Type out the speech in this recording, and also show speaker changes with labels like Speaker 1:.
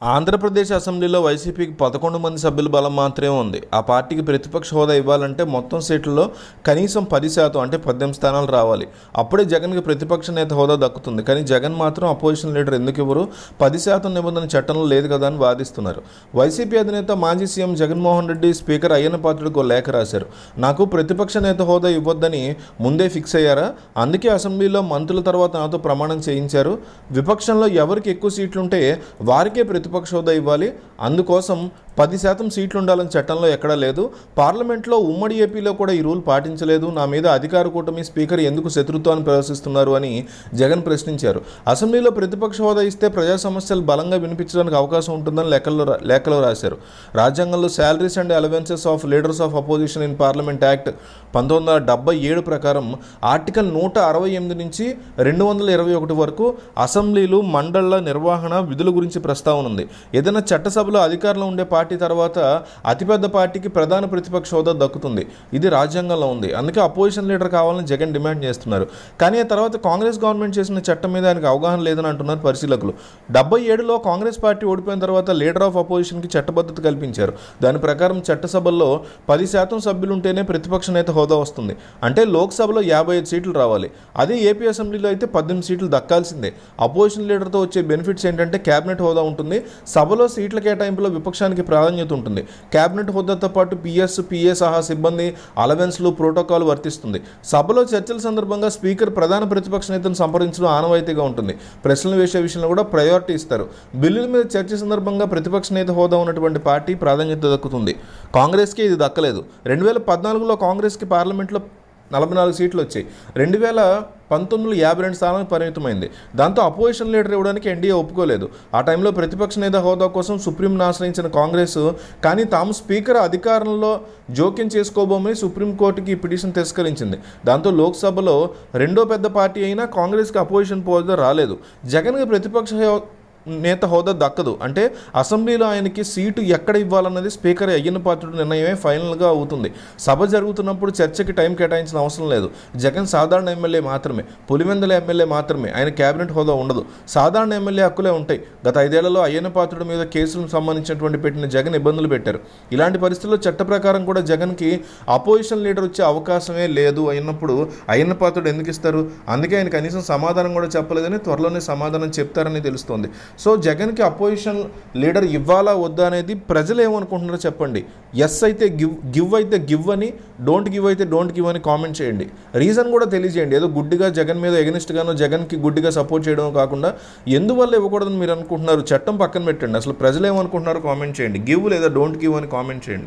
Speaker 1: ఆంధ్రప్రదేశ్ అసెంబ్లీలో వైసీపీకి 11 మంది సభ్యుల బలం మాత్రమే ఉంది. ఆ పార్టీకి ప్రతిపక్ష హోదా ఇవ్వాలంటే మొత్తం సీట్లలో కనీసం 10% అంటే 18 స్థానాలు రావాలి. అప్పుడే జగన్కి ప్రతిపక్ష నేత హోదా దక్కుతుంది. కానీ జగన్ మాత్రం అపోజిషన్ లీడర్ ఎందుకు ఇవ్వరు? 10% నిబంధన చట్టంలో లేదు కదా అని వాదిస్తున్నారు. వైసీపీ అధినేత మాజీ సీఎం జగన్మోహన్ రెడ్డి స్పీకర్ అయ్యన్న పాత్రుడికి లేఖ రాశారు. నాకు ప్రతిపక్ష నేత హోదా ఇవ్వొద్దని ముందే ఫిక్స్ అయ్యారా? అందుకే అసెంబ్లీలో మంత్రుల తర్వాత నాతో ప్రమాణం చేయించారు. విపక్షంలో ఎవరికి ఎక్కువ సీట్లుంటే వారికే ప్రతిపక్ష హోదా ఇవ్వాలి. అందుకోసం 10% సీట్లు ఉండాలని చట్టంలో ఎక్కడా లేదు. పార్లమెంట్లో ఉమ్మడి ఏపీలో కూడా ఈ రూల్ పాటించలేదు. నా మీద అధికార కూటమి స్పీకర్ ఎందుకు శత్రుత్వాన్ని ప్రదర్శిస్తున్నారు అని జగన్ ప్రశ్నించారు. అసెంబ్లీలో ప్రతిపక్ష హోదా ఇస్తే ప్రజా సమస్యలు బలంగా వినిపించడానికి అవకాశం ఉంటుందని లేఖలో రాశారు. రాజ్యాంగంలో salaries and allowances of leaders of opposition in parliament act 1977 ప్రకారం ఆర్టికల్ 168 నుంచి 221 వరకు అసెంబ్లీలు మండళ్ల నిర్వహణ విధుల గురించి ప్రస్తావన ఉంది. ఏదైనా చట్టసభలో అధికారంలో ఉండే పార్టీ తర్వాత అతిపెద్ద పార్టీకి ప్రధాన ప్రతిపక్ష హోదా దక్కుతుంది. ఇది రాజ్యాంగంలో ఉంది. అందుకే అపోజిషన్ లీడర్ కావాలని జగన్ డిమాండ్ చేస్తున్నారు. కానీ ఆ తర్వాత కాంగ్రెస్ గవర్నమెంట్ చేసిన చట్టం మీద ఆయనకు అవగాహన లేదని అంటున్నారు పరిశీలకులు. 77లో కాంగ్రెస్ పార్టీ ఓడిపోయిన తర్వాత లీడర్ ఆఫ్ అపోజిషన్కి చట్టబద్ధత కల్పించారు. దాని ప్రకారం చట్టసభల్లో 10% సభ్యులుంటేనే ప్రతిపక్ష నేత హోదా వస్తుంది. అంటే లోక్సభలో 55 సీట్లు రావాలి. అదే ఏపీ అసెంబ్లీలో అయితే 18 సీట్లు దక్కాల్సిందే. అపోజిషన్ లీడర్తో వచ్చే బెనిఫిట్స్ ఏంటంటే క్యాబినెట్ హోదా ఉంటుంది. సభలో సీట్ల కేటాయింపులో విపక్షానికి ప్రాధాన్యత ఉంటుంది. క్యాబినెట్ హోదాతో పాటు పిఏ సహా సిబ్బంది అలవెన్స్లు ప్రోటోకాల్ వర్తిస్తుంది. సభలో చర్చల సందర్భంగా స్పీకర్ ప్రధాన ప్రతిపక్ష నేతను సంప్రదించడం ఆనవాయితీగా ఉంటుంది. ప్రశ్నలు వేసే విషయంలో కూడా ప్రయారిటీ ఇస్తారు. బిల్లుల మీద చర్చ సందర్భంగా ప్రతిపక్ష నేత హోదా ఉన్నటువంటి పార్టీ ప్రాధాన్యత దక్కుతుంది. కాంగ్రెస్కి ఇది దక్కలేదు. 2014లో కాంగ్రెస్కి పార్లమెంట్లో 44 సీట్లు వచ్చాయి. 2019లో 52 స్థానాలకు పరిమితమైంది. దాంతో అపోజిషన్ లీడర్ ఇవ్వడానికి ఎన్డీఏ ఒప్పుకోలేదు. ఆ టైంలో ప్రతిపక్ష నేత హోదా కోసం సుప్రీంను ఆశ్రయించిన కాంగ్రెస్ కానీ తాము స్పీకర్ అధికారంలో జోక్యం చేసుకోబోమని సుప్రీంకోర్టుకి ఈ పిటిషన్ తిరస్కరించింది. దాంతో లోక్సభలో రెండో పెద్ద పార్టీ అయినా కాంగ్రెస్కి అపోజిషన్ హోదా రాలేదు. జగన్కి ప్రతిపక్ష నేత హోదా దక్కదు. అంటే అసెంబ్లీలో ఆయనకి సీటు ఎక్కడ ఇవ్వాలన్నది స్పీకర్ అయ్యన్న పాత్రుడి నిర్ణయమే ఫైనల్గా అవుతుంది. సభ జరుగుతున్నప్పుడు చర్చకి టైం కేటాయించిన అవసరం లేదు. జగన్ సాధారణ ఎమ్మెల్యే మాత్రమే, పులివెందుల ఎమ్మెల్యే మాత్రమే. ఆయన క్యాబినెట్ హోదా ఉండదు. సాధారణ ఎమ్మెల్యే హక్కులే ఉంటాయి. గత 5 ఏళ్లలో అయ్యన్న పాత్రుడి మీద కేసులకు సంబంధించినటువంటి పెట్టిన జగన్ ఇబ్బందులు పెట్టారు. ఇలాంటి పరిస్థితుల్లో చట్ట ప్రకారం కూడా జగన్కి అపోజిషన్ లీడర్ వచ్చే అవకాశమే లేదు అయినప్పుడు అయ్యన్న పాత్రుడు ఎందుకు ఇస్తారు? అందుకే ఆయన కనీసం సమాధానం కూడా చెప్పలేదని త్వరలోనే సమాధానం చెప్తారని తెలుస్తోంది. సో జగన్కి అపోజిషన్ లీడర్ ఇవ్వాలా వద్దా అనేది ప్రజలు ఏమనుకుంటున్నారో చెప్పండి. ఎస్ అయితే గివ్ అయితే గివ్ అని, డోంట్ గివ్ అయితే డోంట్ గివ్ అని కామెంట్ చేయండి. రీజన్ కూడా తెలియజేయండి. ఏదో గుడ్డిగా జగన్ మీద ఎగనిస్ట్గానో జగన్కి గుడ్డిగా సపోర్ట్ చేయడం కాకుండా ఎందువల్ల ఇవ్వకూడదని మీరు అనుకుంటున్నారు చట్టం పక్కన పెట్టండి. అసలు ప్రజలు ఏమనుకుంటున్నారో కామెంట్ చేయండి. గివ్ లేదా డోంట్ గివ్ అని కామెంట్ చేయండి.